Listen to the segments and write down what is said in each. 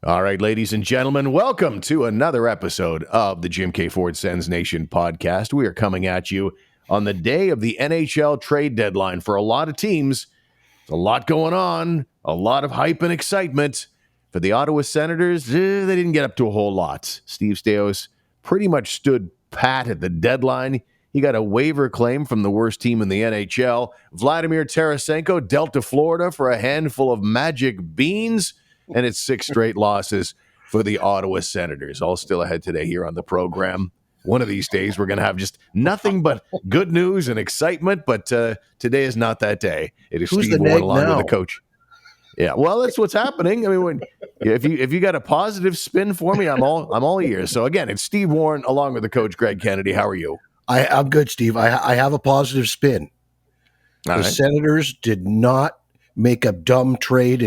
All right, ladies and gentlemen, welcome to another episode of the Jim K. Ford Sens Nation podcast. We are coming at you on the day of the NHL trade deadline. For a lot of teams, there's a lot going on, a lot of hype and excitement. For the Ottawa Senators, they didn't get up to a whole lot. Steve Staios pretty much stood pat at the deadline. He got a waiver claim from the worst team in the NHL. Vladimir Tarasenko dealt to Florida for a handful of magic beans, and it's 6 straight losses for the Ottawa Senators. All still ahead today here on the program. One of these days, we're going to have just nothing but good news and excitement, but today is not that day. It is Steve Warren along with the coach. Yeah, well, that's what's happening. I mean, if you got a positive spin for me, I'm all ears. So again, it's Steve Warren along with the coach Greg Kennedy. How are you? I'm good, Steve. I have a positive spin. The Senators did not make a dumb trade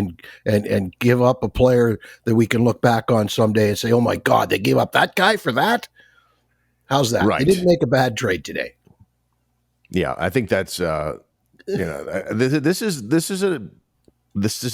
and give up a player that we can look back on someday and say, "Oh my God, they gave up that guy for that." How's that? Right. They didn't make a bad trade today. Yeah, I think that's this is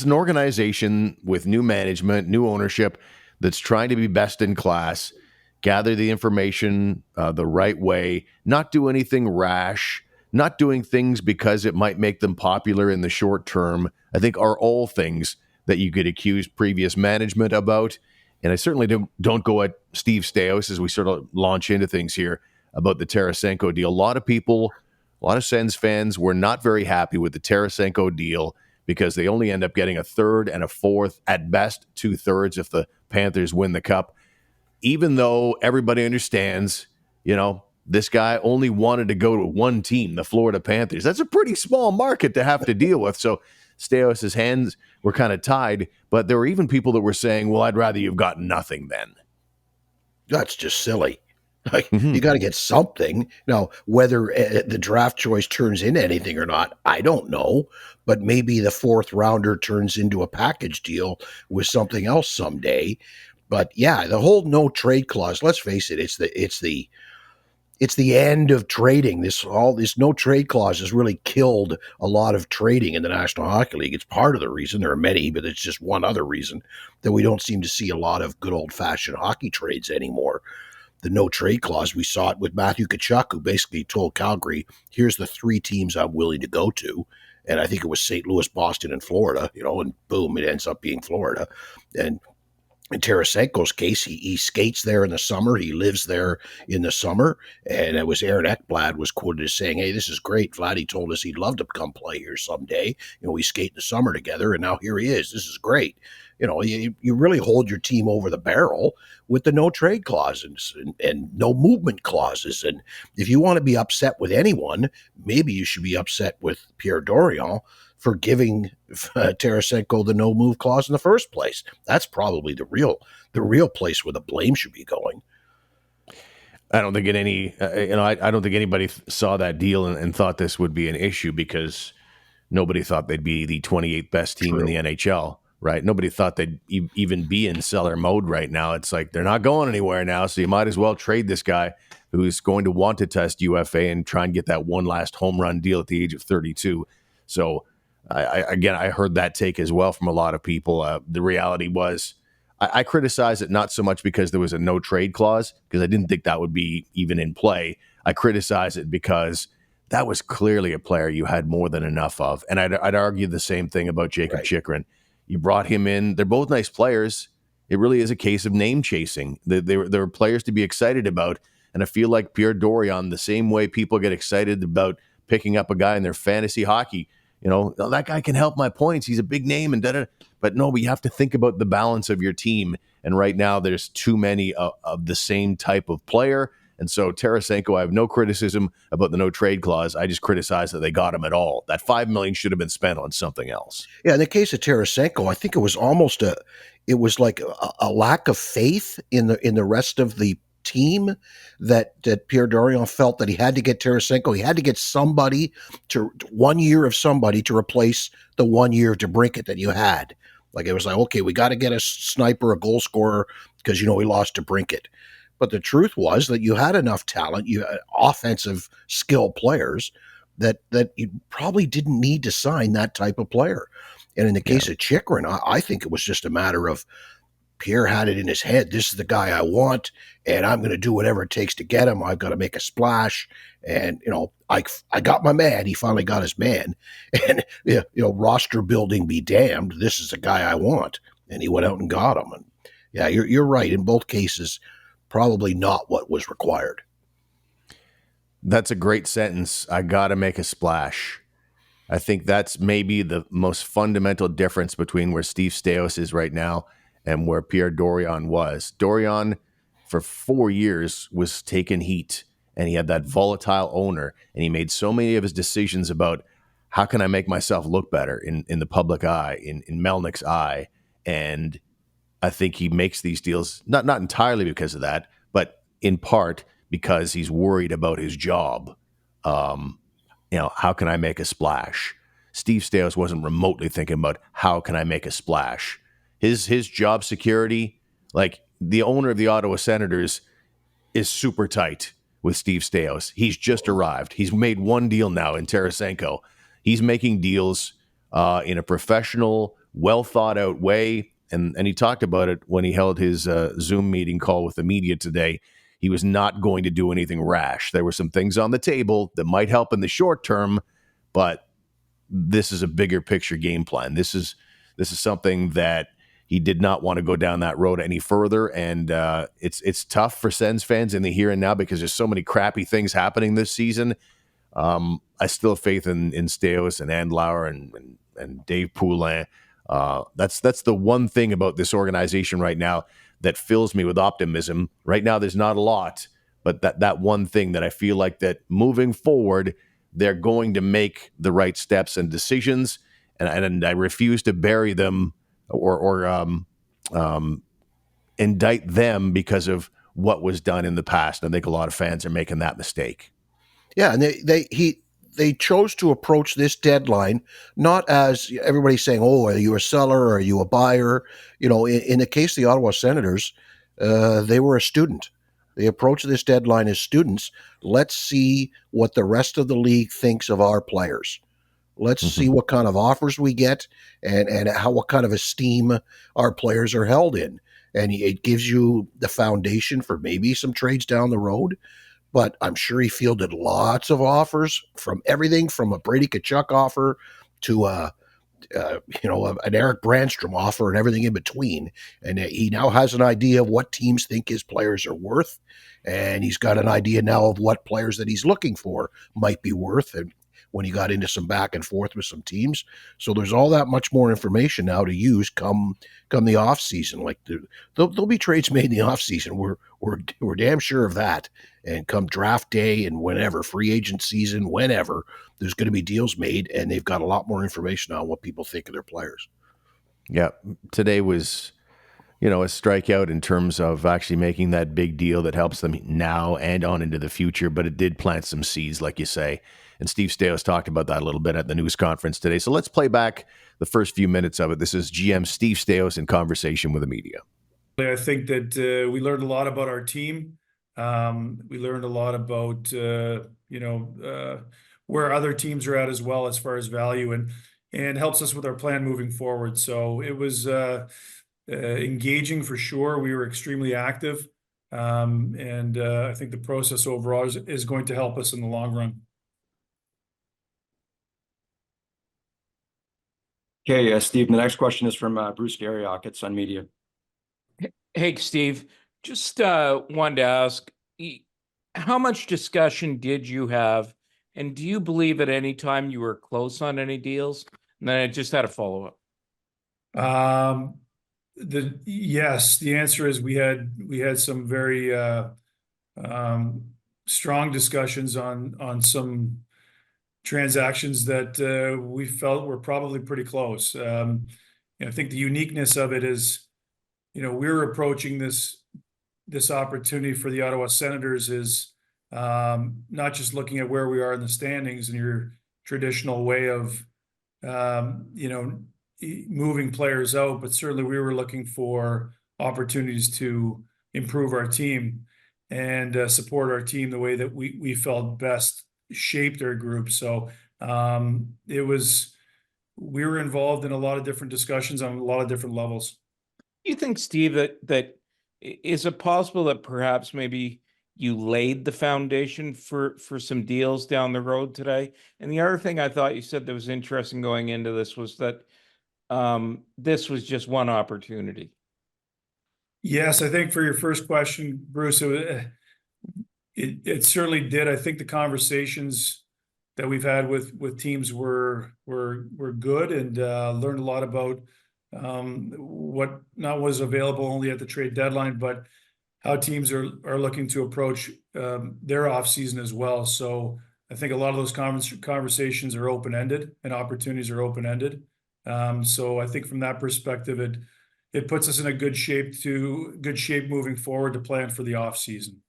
an organization with new management, new ownership that's trying to be best in class, gather the information the right way, not do anything rash, not doing things because it might make them popular in the short term, I think are all things that you could accuse previous management about. And I certainly don't go at Steve Staios as we sort of launch into things here about the Tarasenko deal. A lot of people, a lot of Sens fans were not very happy with the Tarasenko deal because they only end up getting a third and a fourth, at best 2/3 if the Panthers win the cup. Even though everybody understands, this guy only wanted to go to one team, the Florida Panthers. That's a pretty small market to have to deal with. So Staios' hands were kind of tied, but there were even people that were saying, well, I'd rather you've got nothing then. That's just silly. You got to get something. Now, whether the draft choice turns into anything or not, I don't know. But maybe the fourth rounder turns into a package deal with something else someday. But yeah, the whole no trade clause, let's face it, it's the end of trading. This no trade clause has really killed a lot of trading in the National Hockey League. It's part of the reason. There are many, but it's just one other reason that we don't seem to see a lot of good old-fashioned hockey trades anymore. The no trade clause, we saw it with Matthew Tkachuk, who basically told Calgary, here's the 3 teams I'm willing to go to. And I think it was St. Louis, Boston, and Florida, and boom, it ends up being Florida. And in Tarasenko's case, he skates there in the summer. He lives there in the summer. And it was Aaron Ekblad was quoted as saying, hey, this is great. Vladdy told us he'd love to come play here someday. We skate in the summer together, and now here he is. This is great. You really hold your team over the barrel with the no trade clauses and no movement clauses. And if you want to be upset with anyone, maybe you should be upset with Pierre Dorion for giving Tarasenko the no move clause in the first place. That's probably the real place where the blame should be going. I don't think I don't think anybody saw that deal and thought this would be an issue because nobody thought they'd be the 28th best team in the NHL. Right? Nobody thought they'd even be in seller mode right now. It's like they're not going anywhere now, so you might as well trade this guy who's going to want to test UFA and try and get that one last home run deal at the age of 32. So, I heard that take as well from a lot of people. The reality was I criticized it not so much because there was a no trade clause, because I didn't think that would be even in play. I criticized it because that was clearly a player you had more than enough of. And I'd argue the same thing about Jacob Chychrun. You brought him in. They're both nice players. It really is a case of name chasing. They were players to be excited about. And I feel like Pierre Dorion, the same way people get excited about picking up a guy in their fantasy hockey, that guy can help my points. He's a big name and da-da. But no, you have to think about the balance of your team. And right now there's too many of the same type of player. And so Tarasenko, I have no criticism about the no trade clause. I just criticize that they got him at all. That $5 million should have been spent on something else. Yeah, in the case of Tarasenko, I think it was almost like a lack of faith in the rest of the team that Pierre Dorion felt that he had to get Tarasenko. He had to get somebody 1 year of somebody to replace the 1 year of DeBrincat that you had. Like it was like, okay, we got to get a sniper, a goal scorer, because we lost DeBrincat. But the truth was that you had enough talent, you had offensive skill players that you probably didn't need to sign that type of player. And in the case of Chychrun, I think it was just a matter of Pierre had it in his head. This is the guy I want, and I'm going to do whatever it takes to get him. I've got to make a splash. And, I got my man. He finally got his man. And, roster building be damned. This is the guy I want. And he went out and got him. And yeah, you're right. In both cases, probably not what was required. That's a great sentence. I got to make a splash. I think that's maybe the most fundamental difference between where Steve Staios is right now and where Pierre Dorion was. Dorion, for 4 years, was taking heat, and he had that volatile owner, and he made so many of his decisions about how can I make myself look better in the public eye, in Melnick's eye. And I think he makes these deals, not entirely because of that, but in part because he's worried about his job. How can I make a splash? Steve Staios wasn't remotely thinking about how can I make a splash. His job security, like the owner of the Ottawa Senators, is super tight with Steve Staios. He's just arrived. He's made one deal now in Tarasenko. He's making deals in a professional, well thought out way. And he talked about it when he held his Zoom meeting call with the media today. He was not going to do anything rash. There were some things on the table that might help in the short term, but this is a bigger picture game plan. This is something that he did not want to go down that road any further, and it's tough for Sens fans in the here and now because there's so many crappy things happening this season. I still have faith in Staios and Andlauer and Dave Poulin. That's the one thing about this organization right now that fills me with optimism. Right now, there's not a lot, but that one thing that I feel like that moving forward, they're going to make the right steps and decisions, and I refuse to bury them or indict them because of what was done in the past. I think a lot of fans are making that mistake. Yeah, and they chose to approach this deadline not as everybody's saying, "Oh, are you a seller or are you a buyer?" In the case of the Ottawa Senators, they were a student. They approached this deadline as students. Let's see what the rest of the league thinks of our players. Let's see what kind of offers we get and what kind of esteem our players are held in. And it gives you the foundation for maybe some trades down the road. But I'm sure he fielded lots of offers from everything from a Brady Tkachuk offer to an Eric Brandstrom offer and everything in between. And he now has an idea of what teams think his players are worth. And he's got an idea now of what players that he's looking for might be worth. And when he got into some back and forth with some teams. So there's all that much more information now to use come the off season. Like there'll be trades made in the off season. We're damn sure of that. And come draft day and whenever, free agent season, whenever, there's going to be deals made, and they've got a lot more information on what people think of their players. Yeah, today was, a strikeout in terms of actually making that big deal that helps them now and on into the future, but it did plant some seeds, like you say. And Steve Staios talked about that a little bit at the news conference today. So let's play back the first few minutes of it. This is GM Steve Staios in conversation with the media. I think that we learned a lot about our team. We learned a lot about, where other teams are at as well as far as value and helps us with our plan moving forward. So it was engaging for sure. We were extremely active. And I think the process overall is going to help us in the long run. Okay, Steve, the next question is from Bruce Garriock at Sun Media. Hey, Steve, just wanted to ask, how much discussion did you have, and do you believe at any time you were close on any deals? And then I just had a follow-up. Yes, the answer is we had some very strong discussions on some transactions that we felt were probably pretty close. I think the uniqueness of it is, we're approaching this opportunity for the Ottawa Senators is not just looking at where we are in the standings in your traditional way of, moving players out, but certainly we were looking for opportunities to improve our team and support our team the way that we felt best shaped our group. So we were involved in a lot of different discussions on a lot of different levels. You think, Steve, is it possible that perhaps maybe you laid the foundation for some deals down the road today? And the other thing I thought you said that was interesting going into this was that this was just one opportunity. Yes, I think for your first question, Bruce, it certainly did. I think the conversations that we've had with teams were good, and learned a lot about what not was available only at the trade deadline, but how teams are looking to approach their off season as well. So I think a lot of those conversations are open ended and opportunities are open ended. So I think from that perspective, it puts us in a good shape moving forward to plan for the off season.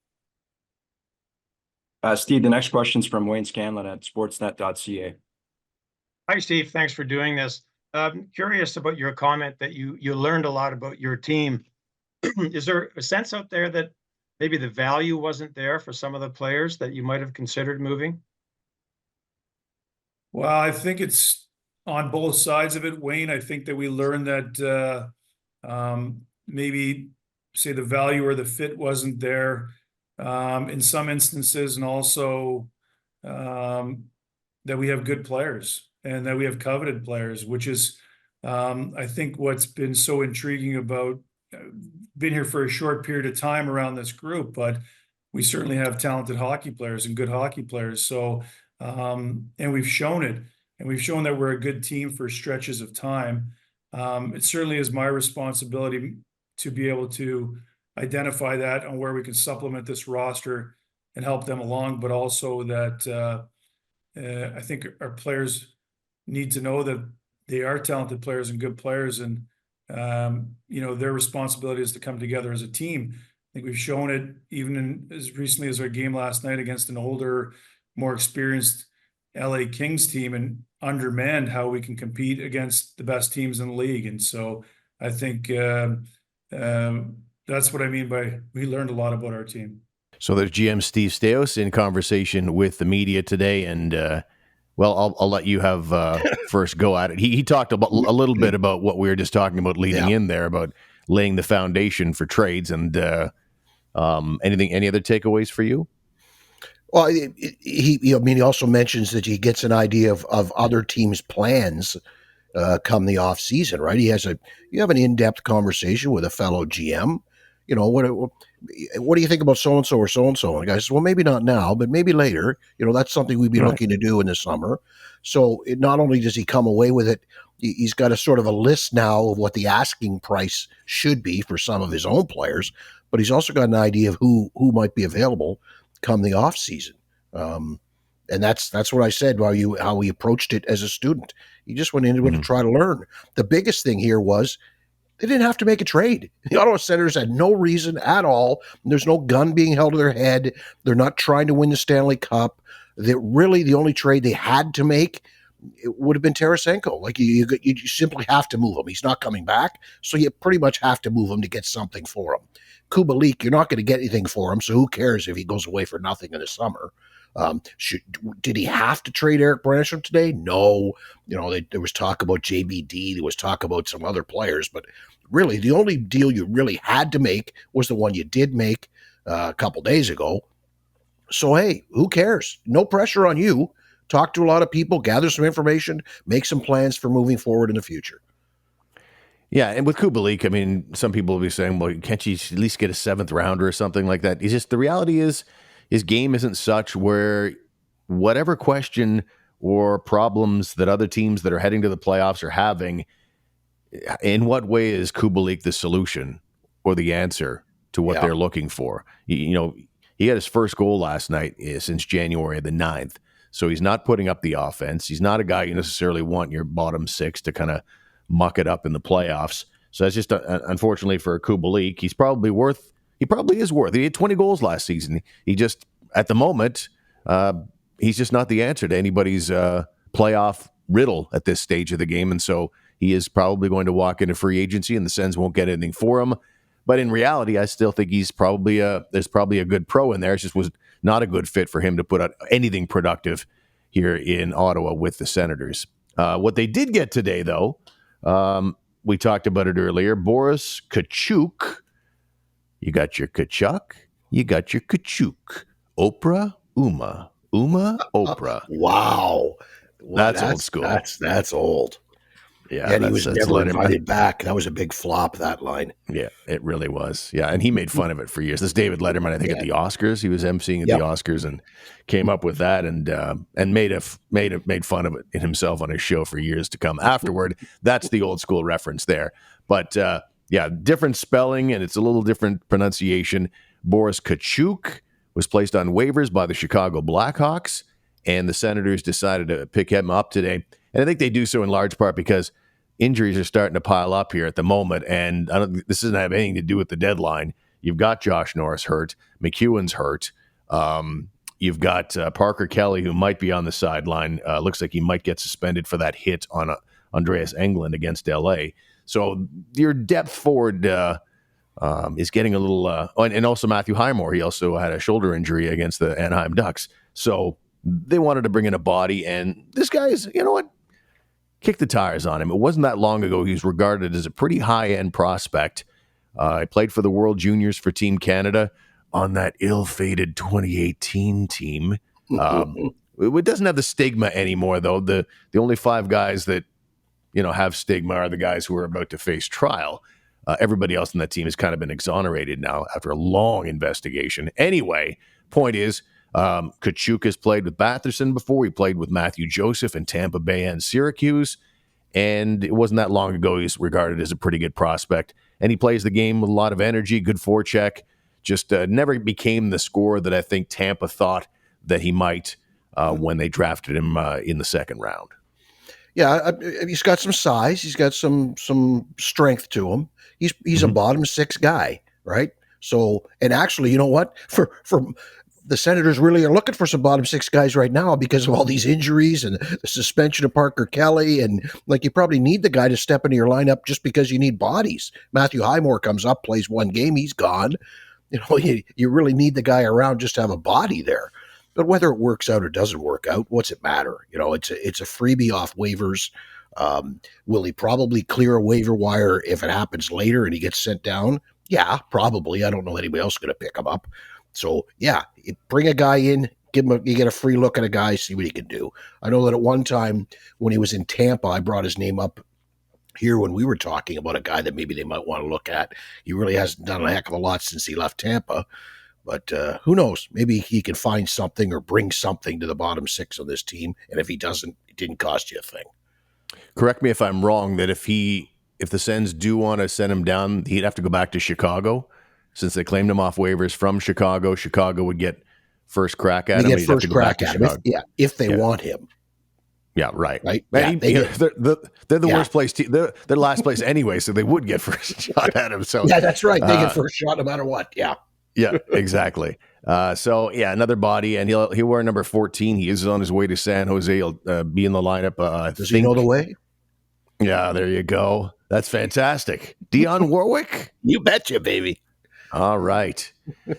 Steve, the next question is from Wayne Scanlon at sportsnet.ca. Hi, Steve. Thanks for doing this. Curious about your comment that you learned a lot about your team. Is there a sense out there that maybe the value wasn't there for some of the players that you might have considered moving? Well, I think it's on both sides of it, Wayne. I think that we learned that maybe say the value or the fit wasn't there in some instances, and also that we have good players and that we have coveted players, which is I think what's been so intriguing about been here for a short period of time around this group, but we certainly have talented hockey players and good hockey players. So and we've shown it, and we've shown that we're a good team for stretches of time. It certainly is my responsibility to be able to identify that on where we can supplement this roster and help them along, but also that I think our players need to know that they are talented players and good players, and their responsibility is to come together as a team. I think we've shown it even as recently as our game last night against an older, more experienced LA Kings team, and undermanned how we can compete against the best teams in the league. And so I think that's what I mean by we learned a lot about our team. So there's GM Steve Staios in conversation with the media today, and I'll let you have first go at it. He talked about a little bit about what we were just talking about leading in there, about laying the foundation for trades, and any other takeaways for you? Well, he also mentions that he gets an idea of other teams' plans come the off season, right? You have an in-depth conversation with a fellow GM. What do you think about so and so or so and so? And the guy says, well, maybe not now, but maybe later. That's something we'd be looking to do in the summer. So not only does he come away with it, he's got a sort of a list now of what the asking price should be for some of his own players, but he's also got an idea of who might be available come the off season. And that's what I said how he approached it as a student. He just went into it to try to learn. The biggest thing here was they didn't have to make a trade. The Ottawa Senators had no reason at all. There's no gun being held to their head. They're not trying to win the Stanley Cup. Really, the only trade they had to make, it would have been Tarasenko. Like you simply have to move him. He's not coming back, so you pretty much have to move him to get something for him. Kubalik, you're not going to get anything for him, so who cares if he goes away for nothing in the summer? Did he have to trade Eric Branstrom today? No. There was talk about JBD. There was talk about some other players, but really the only deal you really had to make was the one you did make a couple days ago. So, hey, who cares? No pressure on you. Talk to a lot of people, gather some information, make some plans for moving forward in the future. Yeah, and with Kubalik, I mean, some people will be saying, well, can't you at least get a 7th rounder or something like that? It's just the reality is his game isn't such where whatever question or problems that other teams that are heading to the playoffs are having, in what way is Kubalik the solution or the answer to what they're looking for? He had his first goal last night since January the 9th. So he's not putting up the offense. He's not a guy you necessarily want in your bottom 6 to kind of muck it up in the playoffs. So that's just unfortunately for Kubalik. He probably is worth. He had 20 goals last season. He just, at the moment, he's just not the answer to anybody's playoff riddle at this stage of the game. And so he is probably going to walk into free agency, and the Sens won't get anything for him. But in reality, I still think there's probably a good pro in there. It just was not a good fit for him to put out anything productive here in Ottawa with the Senators. What they did get today, though, we talked about it earlier. Boris Katchouk. You got your Tkachuk. You got your Tkachuk. Oprah, Uma, Oprah. Wow. Well, That's old school. That's old. Yeah, And he was never Letterman. invited back. That was a big flop, that line. Yeah, it really was. Yeah, and he made fun of it for years. This David Letterman, I think, at the Oscars, he was emceeing at the Oscars and came up with that and made fun of it himself on his show for years to come. Afterward, that's the old school reference there. But yeah, different spelling and it's a little different pronunciation. Boris Katchouk was placed on waivers by the Chicago Blackhawks, and the Senators decided to pick him up today. And I think they do so in large part because injuries are starting to pile up here at the moment, and this doesn't have anything to do with the deadline. You've got Josh Norris hurt, McEwen's hurt. You've got Parker Kelly, who might be on the sideline. Looks like he might get suspended for that hit on Andreas Englund against LA. So your depth forward is getting a little, and also Matthew Highmore. He also had a shoulder injury against the Anaheim Ducks. So they wanted to bring in a body, and this guy's, you know what? Kick the tires on him. It wasn't that long ago he was regarded as a pretty high-end prospect. He played for the World Juniors for Team Canada on that ill-fated 2018 team. It doesn't have the stigma anymore, though. The only 5 guys that have stigma are the guys who are about to face trial. Everybody else in that team has kind of been exonerated now after a long investigation. Anyway, point is, Tkachuk has played with Batherson before. He played with Matthew Joseph in Tampa Bay and Syracuse. And it wasn't that long ago he's regarded as a pretty good prospect. And he plays the game with a lot of energy, good forecheck. Just never became the scorer that I think Tampa thought that he might when they drafted him in the second round. Yeah, he's got some size. He's got some strength to him. He's a bottom 6 guy, right? So, and actually, you know what? For the Senators really are looking for some bottom 6 guys right now because of all these injuries and the suspension of Parker Kelly. And like, you probably need the guy to step into your lineup just because you need bodies. Matthew Highmore comes up, plays 1 game, he's gone. You really need the guy around just to have a body there. But whether it works out or doesn't work out, what's it matter? It's a freebie off waivers. Will he probably clear a waiver wire if it happens later and he gets sent down? Yeah, probably. I don't know anybody else going to pick him up. So, yeah, bring a guy in, you get a free look at a guy, see what he can do. I know that at one time when he was in Tampa, I brought his name up here when we were talking about a guy that maybe they might want to look at. He really hasn't done a heck of a lot since he left Tampa. But who knows? Maybe he can find something or bring something to the bottom 6 of this team. And if he doesn't, it didn't cost you a thing. Correct me if I'm wrong, that if the Sens do want to send him down, he'd have to go back to Chicago. Since they claimed him off waivers from Chicago, Chicago would get first crack at him. Get first crack at him. If they want him. Yeah, right. Yeah, they're the worst place. They're last place anyway, so they would get first shot at him. So yeah, that's right. They get first shot no matter what. Yeah. Yeah, exactly. So yeah, another body, and he'll wear number 14. He is on his way to San Jose. He'll be in the lineup. Does he know the way? Yeah, there you go. That's fantastic. Dionne Warwick? You betcha, baby. All right.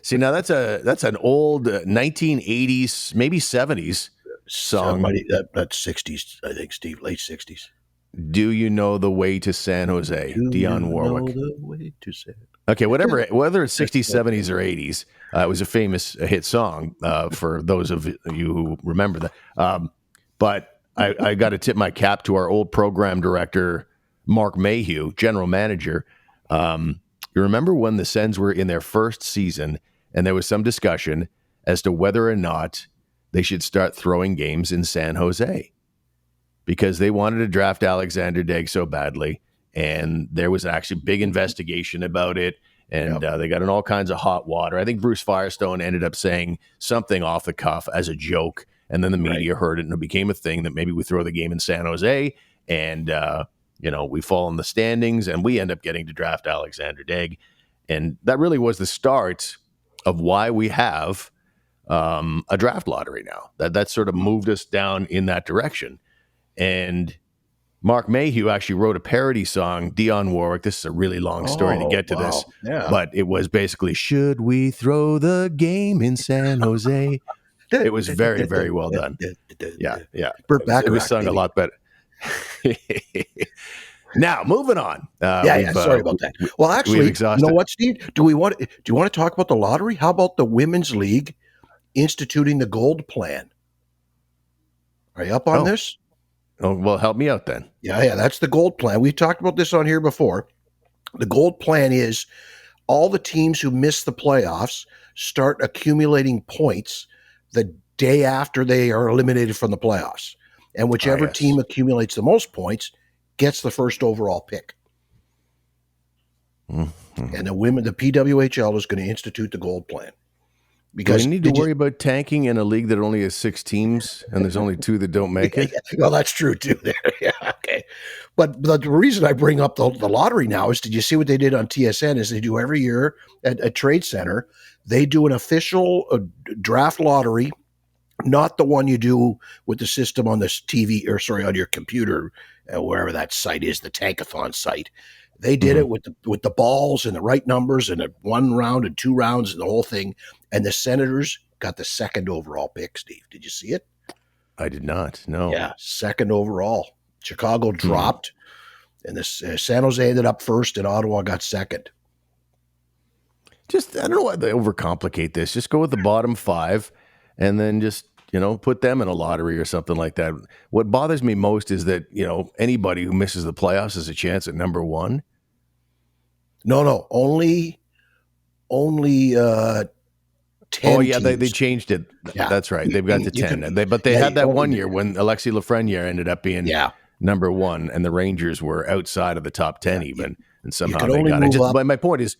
See, now that's an old 1980s, maybe 70s song. That's 60s, I think, Steve, late 60s. Do you know the way to San Jose? Dionne Warwick. Know the way to San. Okay, whether it's 60s, 70s, or 80s, it was a famous hit song for those of you who remember that. But I got to tip my cap to our old program director, Mark Mayhew, general manager. You remember when the Sens were in their first season and there was some discussion as to whether or not they should start throwing games in San Jose because they wanted to draft Alexander Daigle so badly. And there was actually big investigation about it. And they got in all kinds of hot water. I think Bruce Firestone ended up saying something off the cuff as a joke. And then the media heard it and it became a thing that maybe we throw the game in San Jose and, we fall in the standings and we end up getting to draft Alexander Daigle. And that really was the start of why we have a draft lottery now. That sort of moved us down in that direction. And Mark Mayhew actually wrote a parody song, Dionne Warwick. This is a really long story to get to this. Yeah. But it was basically, should we throw the game in San Jose? It was very, very well done. Yeah. Burt Bacharach, it was sung a lot better. Now, moving on. Yeah. Sorry about that. Well, actually, you exhausted. know what, Steve? Do you want to talk about the lottery? How about the Women's League instituting the gold plan? Are you up on this? Oh, well, help me out then. Yeah. That's the gold plan. We've talked about this on here before. The gold plan is all the teams who miss the playoffs start accumulating points the day after they are eliminated from the playoffs. And whichever yes. team accumulates the most points gets the first overall pick. Mm-hmm. And the PWHL is going to institute the gold plan. Because do we need to worry about tanking in a league that only has 6 teams and there's only 2 that don't make it? Well, that's true too. Yeah, okay. But the reason I bring up the lottery now is, did you see what they did on TSN? Is they do every year at Trade Center, they do an official draft lottery, not the one you do with the system on this TV on your computer, wherever that site is, the Tankathon site. They did it with the balls and the right numbers and 1 round and 2 rounds and the whole thing. And the Senators got the second overall pick, Steve. Did you see it? I did not. No. Yeah, second overall. Chicago dropped, and the San Jose ended up first, and Ottawa got second. I don't know why they overcomplicate this. Just go with the bottom 5, and then just put them in a lottery or something like that. What bothers me most is that anybody who misses the playoffs has a chance at number 1. No, only 10. Oh yeah, they teams. changed it. Yeah. That's right. They've got to 10. They had that one year when Alexis Lafreniere ended up being number 1, and the Rangers were outside of the top 10 even, and somehow they got it. But my point is,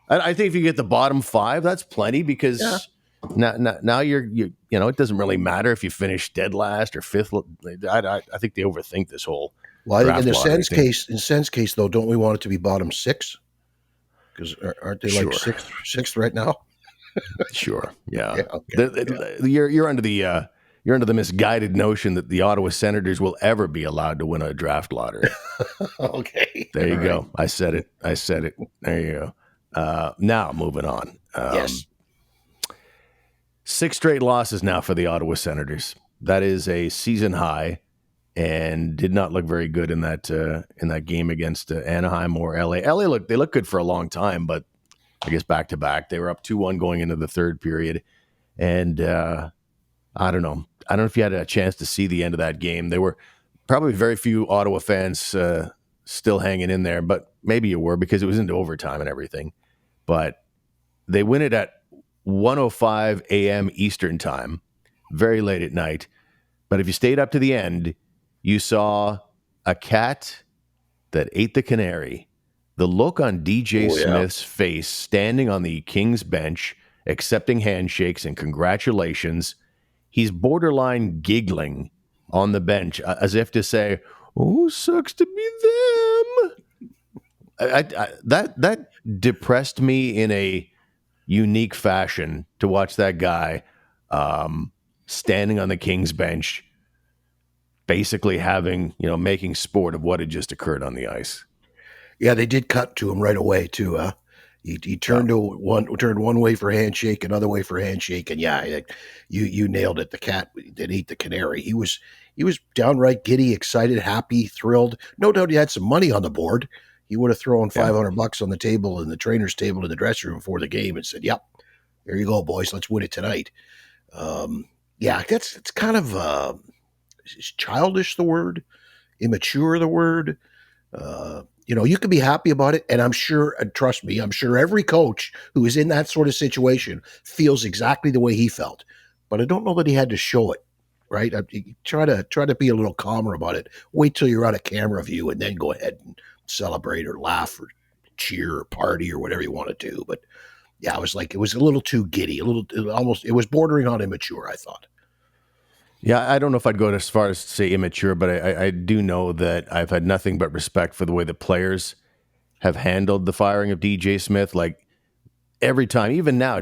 I think if you get the bottom 5, that's plenty, because now you're it doesn't really matter if you finish dead last or 5th. I think they overthink this whole. Well, I think in the Sens case, though, don't we want it to be bottom 6? Because aren't they like sixth right now? Sure. Yeah. Okay. You're under the misguided notion that the Ottawa Senators will ever be allowed to win a draft lottery. Okay. There you go. I said it. There you go. Now moving on. Yes. 6 straight losses now for the Ottawa Senators. That is a season high, and did not look very good in that game against Anaheim or LA. They looked good for a long time, but I guess back to back, they were up 2-1 going into the third period. And I don't know if you had a chance to see the end of that game. There were probably very few Ottawa fans still hanging in there, but maybe you were, because it was into overtime and everything. But they win it at 1:05 a.m. Eastern time, very late at night. But if you stayed up to the end, you saw a cat that ate the canary. The look on DJ Smith's face standing on the Kings bench, accepting handshakes and congratulations. He's borderline giggling on the bench as if to say, "Oh, sucks to be them." That depressed me in a unique fashion, to watch that guy standing on the Kings bench, basically making sport of what had just occurred on the ice. Yeah, they did cut to him right away too. He turned turned one way for handshake, another way for handshake, and you nailed it. The cat that ate the canary. He was downright giddy, excited, happy, thrilled. No doubt he had some money on the board. He would have thrown $500 on the table, in the trainer's table in the dressing room before the game, and said, "Yep, there you go, boys. Let's win it tonight." It's kind of is childish, the word, immature, the word. You can be happy about it, and I'm sure, trust me, I'm sure every coach who is in that sort of situation feels exactly the way he felt. But I don't know that he had to show it, right? Try to be a little calmer about it. Wait till you're on a camera view, and then go ahead and celebrate or laugh or cheer or party or whatever you want to do. But yeah, it was a little too giddy, it was bordering on immature, I thought. Yeah, I don't know if I'd go as far as to say immature, but I do know that I've had nothing but respect for the way the players have handled the firing of DJ Smith. Like, every time, even now,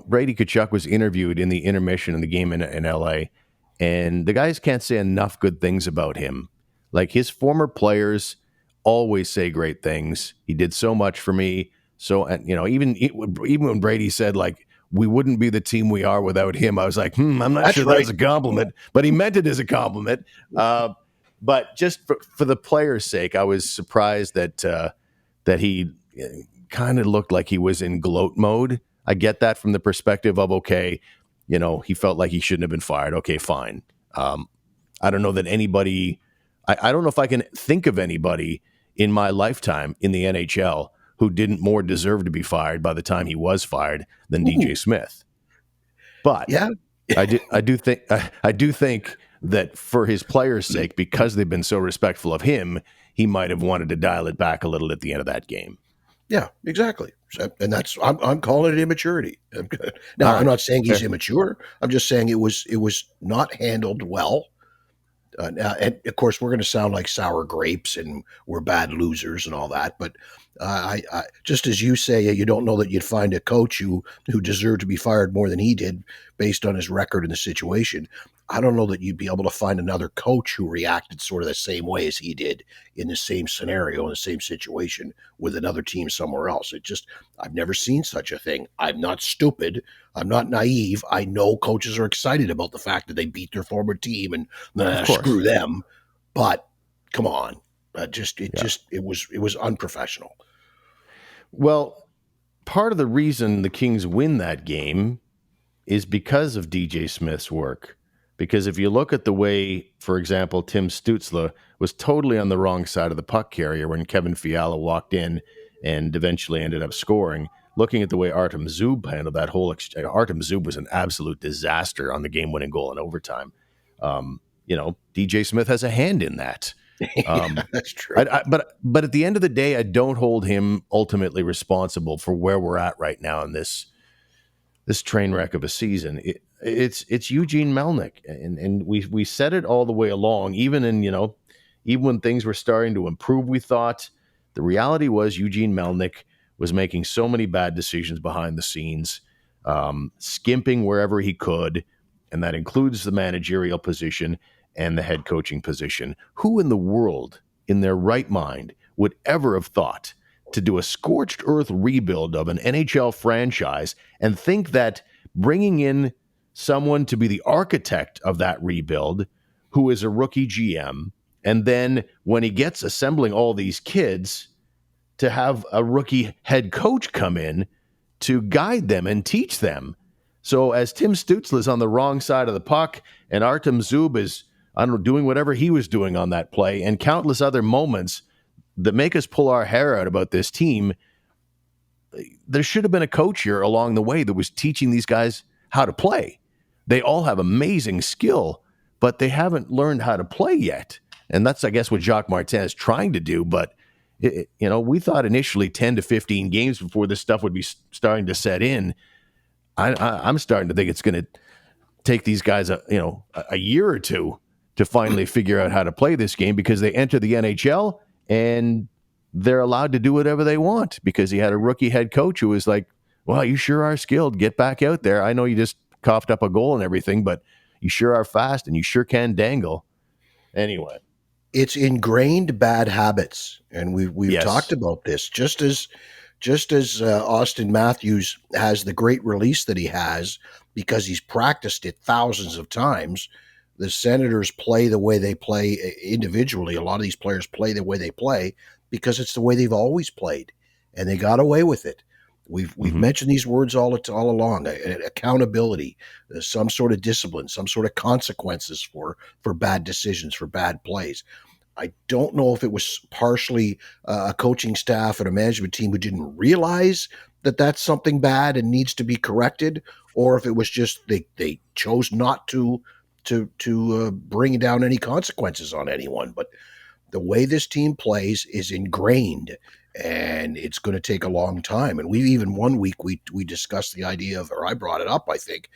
Brady Tkachuk was interviewed in the intermission in the game in LA, and the guys can't say enough good things about him. Like, his former players always say great things. He did so much for me. So, even when Brady said, like, we wouldn't be the team we are without him, I was like, I'm not sure that's a compliment, but he meant it as a compliment. But just for the player's sake, I was surprised that he kind of looked like he was in gloat mode. I get that from the perspective of, okay, he felt like he shouldn't have been fired. Okay, fine. I don't know that anybody, I don't know if I can think of anybody in my lifetime in the NHL who didn't more deserve to be fired by the time he was fired than DJ Smith. But Yeah. I do think that for his players' sake, because they've been so respectful of him, he might have wanted to dial it back a little at the end of that game. Yeah, exactly. And that's I'm calling it immaturity. Now, Right. I'm not saying he's Fair. immature. I'm just saying it was not handled well. And of course, we're going to sound like sour grapes and we're bad losers and all that. But I just as you say, you don't know that you'd find a coach who deserved to be fired more than he did based on his record in the situation. I don't know that you'd be able to find another coach who reacted sort of the same way as he did in the same scenario, in the same situation with another team somewhere else. I've never seen such a thing. I'm not stupid. I'm not naive. I know coaches are excited about the fact that they beat their former team and Of course. screw them. But come on, it was unprofessional. Well, part of the reason the Kings win that game is because of DJ Smith's work. Because if you look at the way, for example, Tim Stützle was totally on the wrong side of the puck carrier when Kevin Fiala walked in and eventually ended up scoring, looking at the way Artem Zub handled that whole exchange, Artem Zub was an absolute disaster on the game-winning goal in overtime. DJ Smith has a hand in that. That's true. But at the end of the day, I don't hold him ultimately responsible for where we're at right now in this train wreck of a season. It's Eugene Melnyk, and we said it all the way along. Even when things were starting to improve, we thought the reality was Eugene Melnyk was making so many bad decisions behind the scenes, skimping wherever he could, and that includes the managerial position and the head coaching position. Who in the world, in their right mind, would ever have thought to do a scorched earth rebuild of an NHL franchise and think that bringing in someone to be the architect of that rebuild, who is a rookie GM, and then when he gets assembling all these kids, to have a rookie head coach come in to guide them and teach them. So as Tim Stützle is on the wrong side of the puck and Artem Zub is doing whatever he was doing on that play and countless other moments that make us pull our hair out about this team, there should have been a coach here along the way that was teaching these guys how to play. They all have amazing skill, but they haven't learned how to play yet. And that's, I guess, what Jacques Martin is trying to do. But, we thought initially 10 to 15 games before this stuff would be starting to set in. I'm starting to think it's going to take these guys a year or two to finally figure out how to play this game, because they enter the NHL and they're allowed to do whatever they want, because he had a rookie head coach who was like, well, you sure are skilled. Get back out there. I know you just coughed up a goal and everything, but you sure are fast and you sure can dangle. Anyway. It's ingrained bad habits. And we've Yes. talked about this. Just as Austin Matthews has the great release that he has because he's practiced it thousands of times, the Senators play the way they play individually. A lot of these players play the way they play because it's the way they've always played, and they got away with it. We've mentioned these words all along: accountability, some sort of discipline, some sort of consequences for bad decisions, for bad plays. I don't know if it was partially a coaching staff and a management team who didn't realize that that's something bad and needs to be corrected, or if it was just they chose not to bring down any consequences on anyone. But the way this team plays is ingrained, and it's going to take a long time. And we even one week we discussed the idea of, or I brought it up, I think,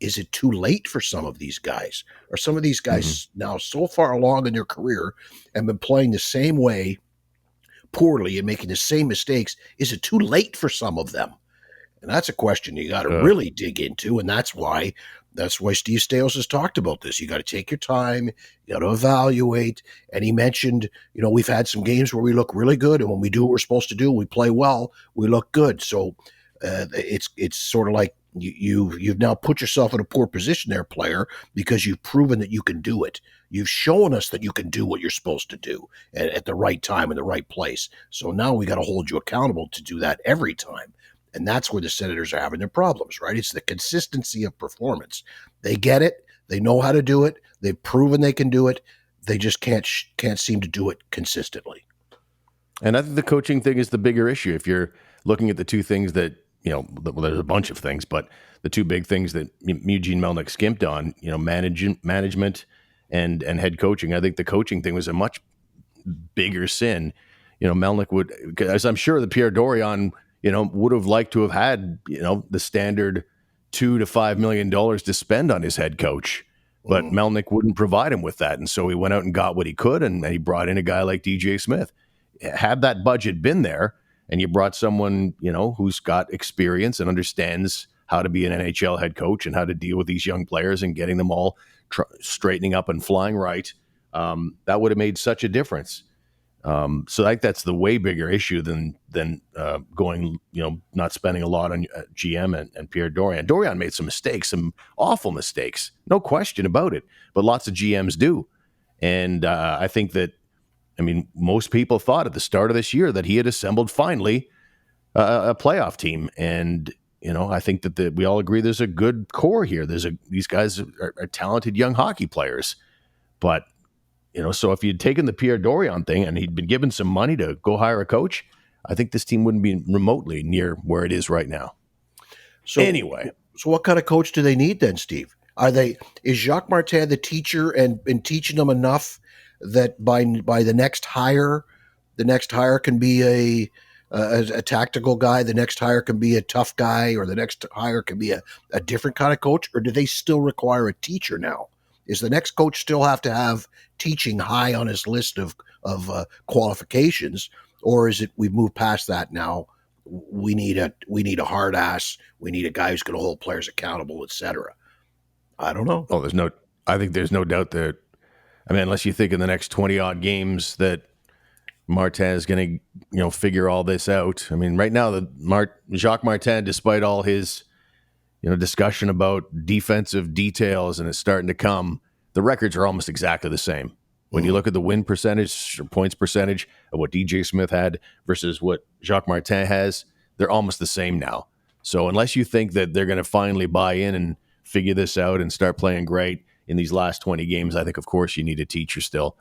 is it too late for some of these guys? Are some of these guys now so far along in their career and been playing the same way poorly and making the same mistakes? Is it too late for some of them? And that's a question you got to really dig into. And that's why Steve Staios has talked about this. You got to take your time. You got to evaluate. And he mentioned, we've had some games where we look really good, and when we do what we're supposed to do, we play well, we look good. So it's sort of like You've now put yourself in a poor position there, player, because you've proven that you can do it. You've shown us that you can do what you're supposed to do at the right time in the right place. So now we got to hold you accountable to do that every time. And that's where the Senators are having their problems, right? It's the consistency of performance. They get it. They know how to do it. They've proven they can do it. They just can't seem to do it consistently. And I think the coaching thing is the bigger issue. If you're looking at the two things that, well, there's a bunch of things, but the two big things that Eugene Melnyk skimped on, management and head coaching. I think the coaching thing was a much bigger sin. Melnyk would, as I'm sure the Pierre Dorion, would have liked to have had, the standard $2 to $5 million to spend on his head coach. But Melnyk wouldn't provide him with that. And so he went out and got what he could, and he brought in a guy like DJ Smith. Had that budget been there, and you brought someone, who's got experience and understands how to be an NHL head coach and how to deal with these young players and getting them all straightening up and flying right, that would have made such a difference. So I think that's the way bigger issue than going, not spending a lot on GM and Pierre Dorion. Dorion made some mistakes, some awful mistakes, no question about it. But lots of GMs do, and I think that, most people thought at the start of this year that he had assembled finally a playoff team, and I think that we all agree there's a good core here. These guys are talented young hockey players, but. So if you'd taken the Pierre Dorion thing and he'd been given some money to go hire a coach, I think this team wouldn't be remotely near where it is right now. So anyway, so what kind of coach do they need then, Steve? Is Jacques Martin the teacher and teaching them enough that by the next hire can be a tactical guy, the next hire can be a tough guy, or the next hire can be a different kind of coach, or do they still require a teacher now? Is the next coach still have to have teaching high on his list of qualifications, or is it we've moved past that now? We need a hard ass. We need a guy who's going to hold players accountable, etc. I don't know. I think there's no doubt that. Unless you think in the next 20 odd games that Martin is going to figure all this out. Right now Jacques Martin, despite all his discussion about defensive details, and it's starting to come, the records are almost exactly the same. When you look at the win percentage or points percentage of what DJ Smith had versus what Jacques Martin has, they're almost the same now. So unless you think that they're going to finally buy in and figure this out and start playing great in these last 20 games, I think, of course, you need a teacher still.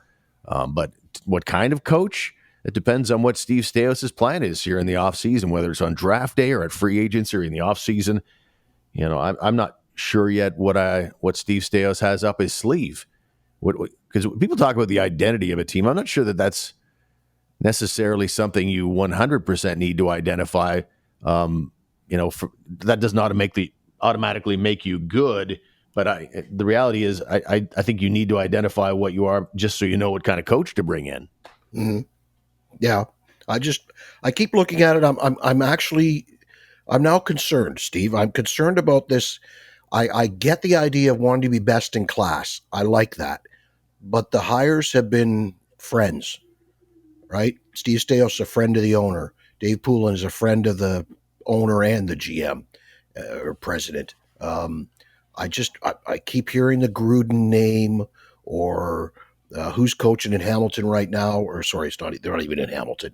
But what kind of coach? It depends on what Steve Staios' plan is here in the offseason, whether it's on draft day or at free agency or in the offseason. I'm not sure yet what Steve Staios has up his sleeve. Because people talk about the identity of a team, I'm not sure that that's necessarily something you 100% need to identify. That does not automatically make you good. But the reality is, I think you need to identify what you are, just so you know what kind of coach to bring in. Mm-hmm. Yeah, I keep looking at it. I'm now concerned, Steve. I'm concerned about this. I get the idea of wanting to be best in class. I like that. But the hires have been friends, right? Steve Staios is a friend of the owner. Dave Poulin is a friend of the owner and the GM or president. I keep hearing the Gruden name, or who's coaching in Hamilton right now. Or sorry, they're not even in Hamilton.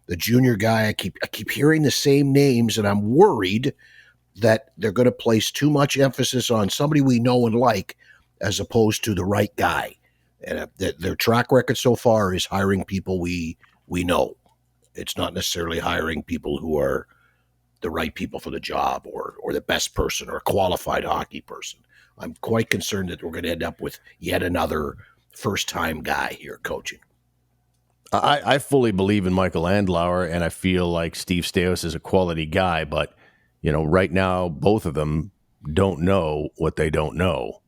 The junior guy, I keep hearing the same names, and I'm worried that they're going to place too much emphasis on somebody we know and like as opposed to the right guy. And their track record so far is hiring people we know. It's not necessarily hiring people who are the right people for the job, or the best person, or a qualified hockey person. I'm quite concerned that we're going to end up with yet another first-time guy here coaching. I fully believe in Michael Andlauer, and I feel like Steve Staios is a quality guy, but right now both of them don't know what they don't know.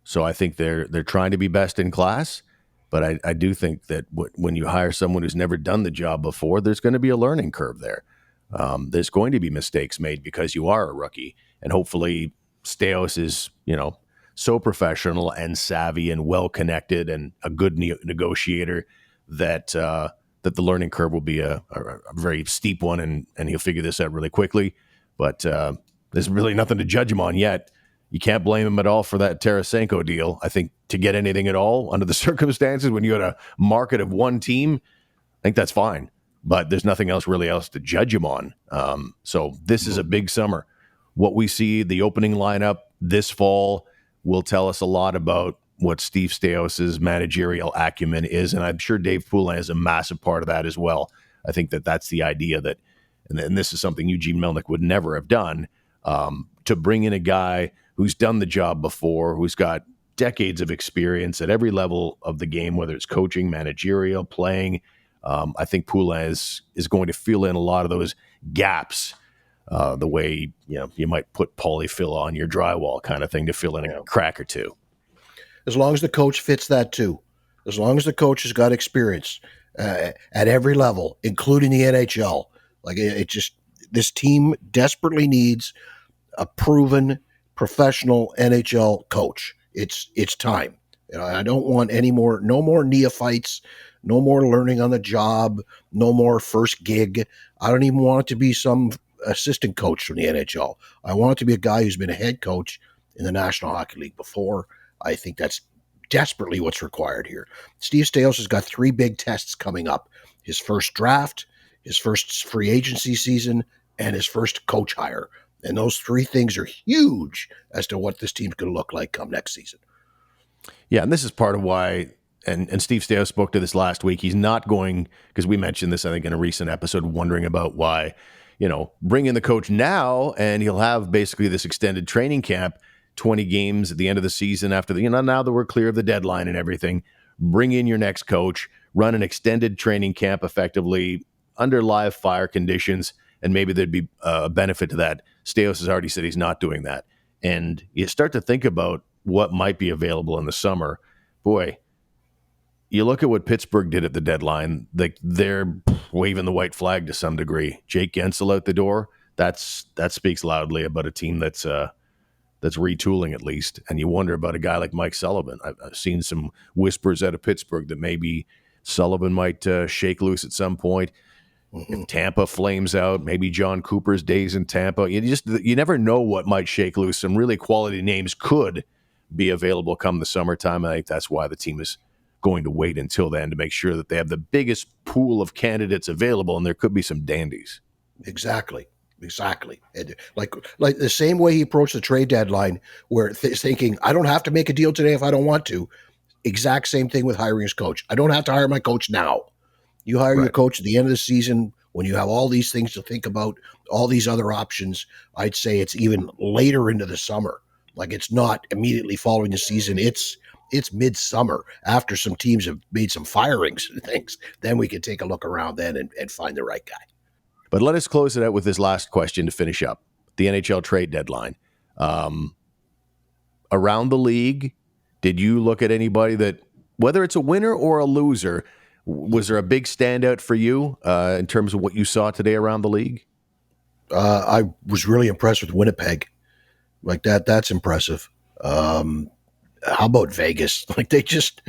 So I think they're trying to be best in class, but I do think that when you hire someone who's never done the job before, there's going to be a learning curve there. There's going to be mistakes made because you are a rookie, and hopefully Staios is so professional and savvy and well connected and a good negotiator that the learning curve will be a very steep one, and he'll figure this out really quickly. But there's really nothing to judge him on yet. You can't blame him at all for that Tarasenko deal. I think to get anything at all under the circumstances when you had a market of one team, I think that's fine. But there's nothing else to judge him on. So this is a big summer. What we see, the opening lineup this fall, will tell us a lot about what Steve Staios' managerial acumen is. And I'm sure Dave Poulin is a massive part of that as well. I think that's the idea that, and this is something Eugene Melnyk would never have done, to bring in a guy who's done the job before, who's got decades of experience at every level of the game, whether it's coaching, managerial, playing. I think Poulin is going to fill in a lot of those gaps, the way you might put polyfill on your drywall kind of thing to fill in a crack or two. As long as the coach fits that too, as long as the coach has got experience at every level, including the NHL, this team desperately needs a proven professional NHL coach. It's time. I don't want no more neophytes, no more learning on the job, no more first gig. I don't even want it to be some assistant coach from the NHL. I want it to be a guy who's been a head coach in the National Hockey League before. I think that's desperately what's required here. Steve Staios has got 3 big tests coming up: his first draft, his first free agency season, and his first coach hire. And those 3 things are huge as to what this team's going to look like come next season. Yeah, and this is part of why, and Steve Staios spoke to this last week, he's not going, because we mentioned this, I think, in a recent episode, wondering about why, bring in the coach now, and he'll have basically this extended training camp, 20 games at the end of the season after now that we're clear of the deadline and everything, bring in your next coach, run an extended training camp effectively under live fire conditions, and maybe there'd be a benefit to that. Staios has already said he's not doing that. And you start to think about what might be available in the summer. Boy, you look at what Pittsburgh did at the deadline. They're waving the white flag to some degree. Jake Gensel out the door. That speaks loudly about a team that's retooling, at least. And you wonder about a guy like Mike Sullivan. I've seen some whispers out of Pittsburgh that maybe Sullivan might shake loose at some point. If Tampa flames out, maybe John Cooper's days in Tampa. You never know what might shake loose. Some really quality names could be available come the summertime. I think that's why the team is going to wait until then to make sure that they have the biggest pool of candidates available, and there could be some dandies. Exactly. And like the same way he approached the trade deadline, where thinking, I don't have to make a deal today if I don't want to. Exact same thing with hiring his coach. I don't have to hire my coach now. You hire your coach at the end of the season when you have all these things to think about, all these other options. I'd say it's even later into the summer. Like, it's not immediately following the season. It's midsummer after some teams have made some firings and things. Then we can take a look around then and find the right guy. But let us close it out with this last question to finish up. The NHL trade deadline. Around the league, did you look at anybody that, whether it's a winner or a loser, was there a big standout for you in terms of what you saw today around the league? I was really impressed with Winnipeg. Like that's impressive. How about Vegas? Like, they just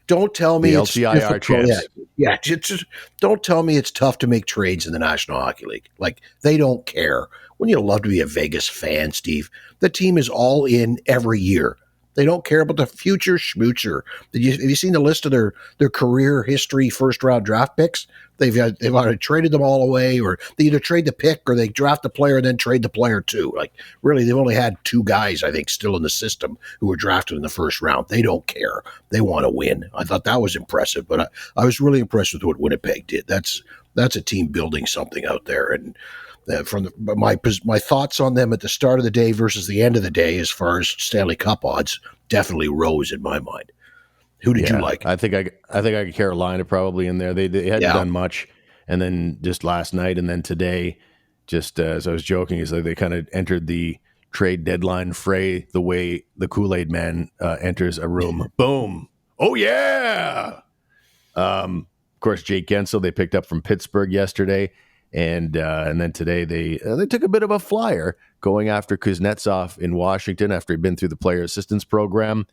don't tell me the it's LTIR champs. Yeah, just don't tell me it's tough to make trades in the National Hockey League. Like, they don't care. Wouldn't you love to be a Vegas fan, Steve? The team is all in every year. They don't care about the future schmoocher. Have you seen the list of their career history first round draft picks? They've either traded them all away, or they either trade the pick or they draft the player and then trade the player too. Like, really, they've only had 2 guys, I think, still in the system who were drafted in the first round. They don't care. They want to win. I thought that was impressive, but I was really impressed with what Winnipeg did. That's a team building something out there. And my thoughts on them at the start of the day versus the end of the day, as far as Stanley Cup odds, definitely rose in my mind. Who did you like? I think I got Carolina probably in there. They hadn't done much, and then just last night and then today, just as I was joking, is like they kind of entered the trade deadline fray the way the Kool-Aid man enters a room. Boom! Oh yeah! Of course, Jake Gensel they picked up from Pittsburgh yesterday. And then today they took a bit of a flyer going after Kuznetsov in Washington after he'd been through the player assistance program.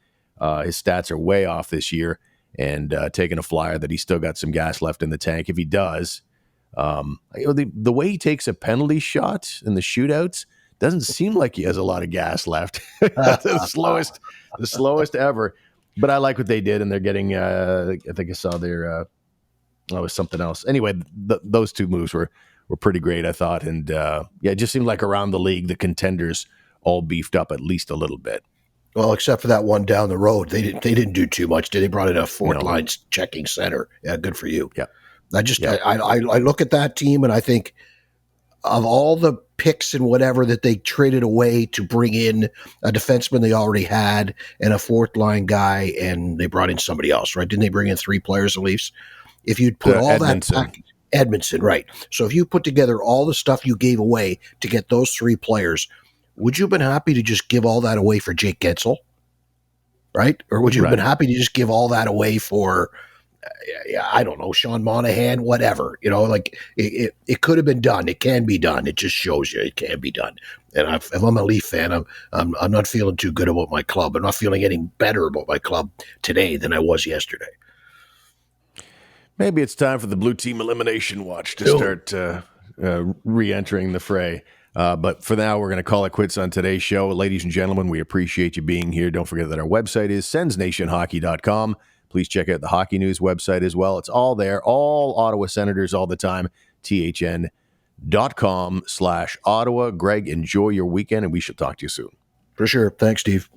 His stats are way off this year, and taking a flyer that he's still got some gas left in the tank. If he does, the way he takes a penalty shot in the shootouts doesn't seem like he has a lot of gas left. the slowest ever. But I like what they did, and they're getting. I think I saw their. It was something else. Anyway, those two moves were pretty great, I thought, and it just seemed like around the league, the contenders all beefed up at least a little bit. Well, except for that one down the road, they didn't do too much. They brought in a fourth line checking center. Yeah, good for you. Yeah, I look at that team and I think of all the picks and whatever that they traded away to bring in a defenseman they already had and a fourth line guy, and they brought in somebody else, right? Didn't they bring in 3 players at least? If you'd put all Edmondson. that back, Edmondson, right? So if you put together all the stuff you gave away to get those 3 players, would you have been happy to just give all that away for Jake Gensel, right? Or would you have been happy to just give all that away for, I don't know, Sean Monahan, whatever? You know, like it could have been done. It can be done. It just shows you it can be done. And if I'm a Leaf fan, I'm not feeling too good about my club. I'm not feeling any better about my club today than I was yesterday. Maybe it's time for the Blue Team Elimination Watch to start re-entering the fray. But for now, we're going to call it quits on today's show. Ladies and gentlemen, we appreciate you being here. Don't forget that our website is sensnationhockey.com. Please check out the Hockey News website as well. It's all there. All Ottawa Senators all the time. THN.com/Ottawa. Greg, enjoy your weekend, and we shall talk to you soon. For sure. Thanks, Steve.